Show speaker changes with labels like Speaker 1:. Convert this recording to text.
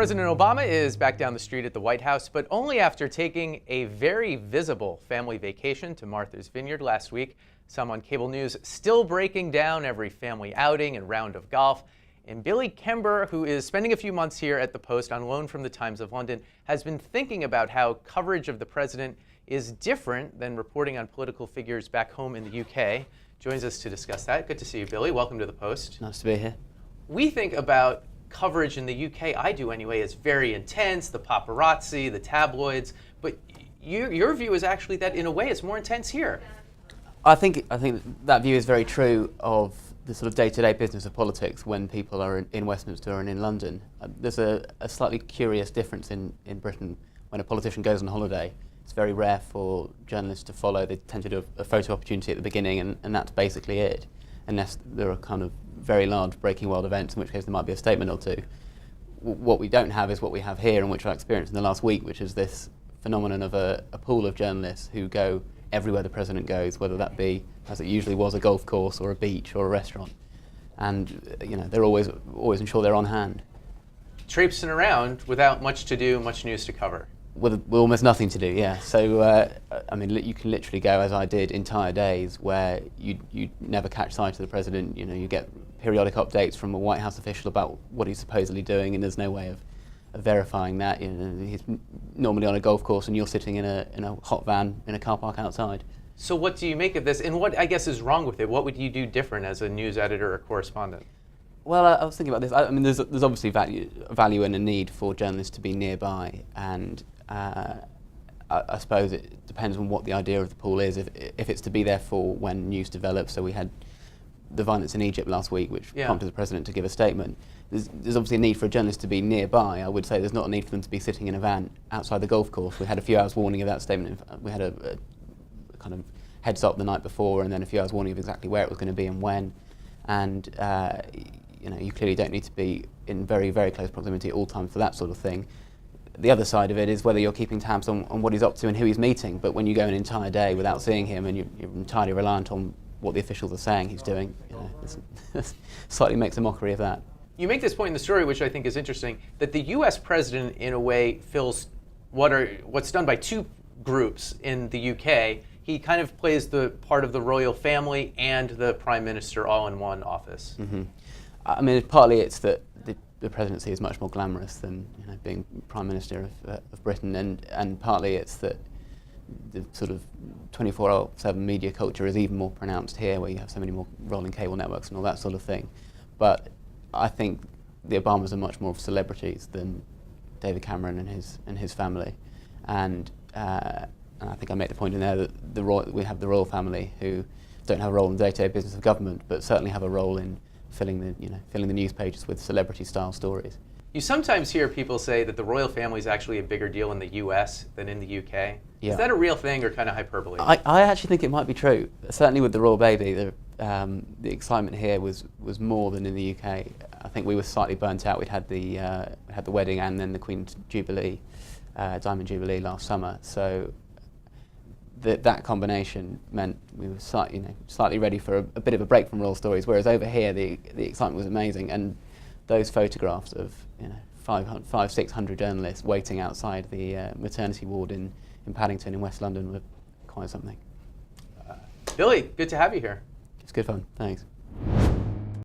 Speaker 1: President Obama is back down the street at the White House, but only after taking a very visible family vacation to Martha's Vineyard last week. Some on cable news still breaking down every family outing and round of golf. And Billy Kenber, who is spending a few months here at the Post on loan from the Times of London, has been thinking about how coverage of the president is different than reporting on political figures back home in the UK. Joins us to discuss that. Good to see you, Billy. Welcome to the Post.
Speaker 2: Nice to be here.
Speaker 1: We think about coverage in the UK, I do anyway, is very intense, the paparazzi, the tabloids, but your view is actually that in a way it's more intense here.
Speaker 2: I think that view is very true of the sort of day-to-day business of politics when people are in Westminster and in London. There's a slightly curious difference in Britain. When a politician goes on holiday, it's very rare for journalists to follow. They tend to do a photo opportunity at the beginning, and that's basically it, unless there are kind of very large breaking world events, in which case there might be a statement or two. What we don't have is what we have here, and which I experienced in the last week, which is this phenomenon of a pool of journalists who go everywhere the president goes, whether that be, as it usually was, a golf course or a beach or a restaurant. And they're always ensure they're on hand.
Speaker 1: Traipsing around without much to do, much news to cover.
Speaker 2: With almost nothing to do, yeah. So, you can literally go, as I did, entire days where you never catch sight of the president. You get periodic updates from a White House official about what he's supposedly doing, and there's no way of verifying that. He's normally on a golf course, and you're sitting in a hot van in a car park outside.
Speaker 1: So what do you make of this, and what, I guess, is wrong with it? What would you do different as a news editor or correspondent?
Speaker 2: Well, I was thinking about this. There's obviously value and a need for journalists to be nearby, and I suppose it depends on what the idea of the pool is. If it's to be there for when news develops, so we had the violence in Egypt last week, which prompted the president to give a statement. There's obviously a need for a journalist to be nearby. I would say there's not a need for them to be sitting in a van outside the golf course. We had a few hours warning of that statement. We had a kind of heads up the night before, and then a few hours warning of exactly where it was going to be and when. And you clearly don't need to be in very, very close proximity at all times for that sort of thing. The other side of it is whether you're keeping tabs on what he's up to and who he's meeting. But when you go an entire day without seeing him and you're entirely reliant on what the officials are saying he's doing, it slightly makes a mockery of that.
Speaker 1: You make this point in the story, which I think is interesting, that the U.S. president, in a way, fills what's done by two groups in the U.K. He kind of plays the part of the royal family and the prime minister all in one office.
Speaker 2: Mm-hmm. Partly it's that the presidency is much more glamorous than being prime minister of Britain, and partly it's that the sort of 24/7 media culture is even more pronounced here, where you have so many more rolling cable networks and all that sort of thing. But I think the Obamas are much more of celebrities than David Cameron and his family, and I think I made the point in there that we have the royal family who don't have a role in the day-to-day business of government, but certainly have a role in filling the news pages with celebrity-style stories.
Speaker 1: You sometimes hear people say that the royal family is actually a bigger deal in the U.S. than in the UK. Yeah. Is that a real thing or kind of hyperbole?
Speaker 2: I actually think it might be true. Certainly with the royal baby, the excitement here was more than in the UK. I think we were slightly burnt out. We'd had the wedding and then the Queen's Jubilee, Diamond Jubilee last summer. So that combination meant we were slightly ready for a bit of a break from royal stories. Whereas over here, the excitement was amazing, and those photographs of 500-600 journalists waiting outside the maternity ward in Paddington in West London were quite something.
Speaker 1: Billy, good to have you here.
Speaker 2: It's good fun. Thanks.